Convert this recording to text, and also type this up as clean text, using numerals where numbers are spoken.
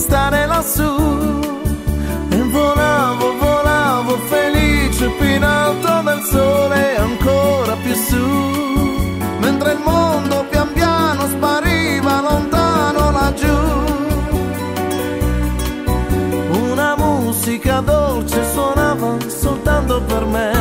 stare lassù. E volavo, volavo felice più in alto del sole, ancora più su, mentre il mondo pian piano spariva lontano laggiù. Una musica dolce suonava soltanto per me.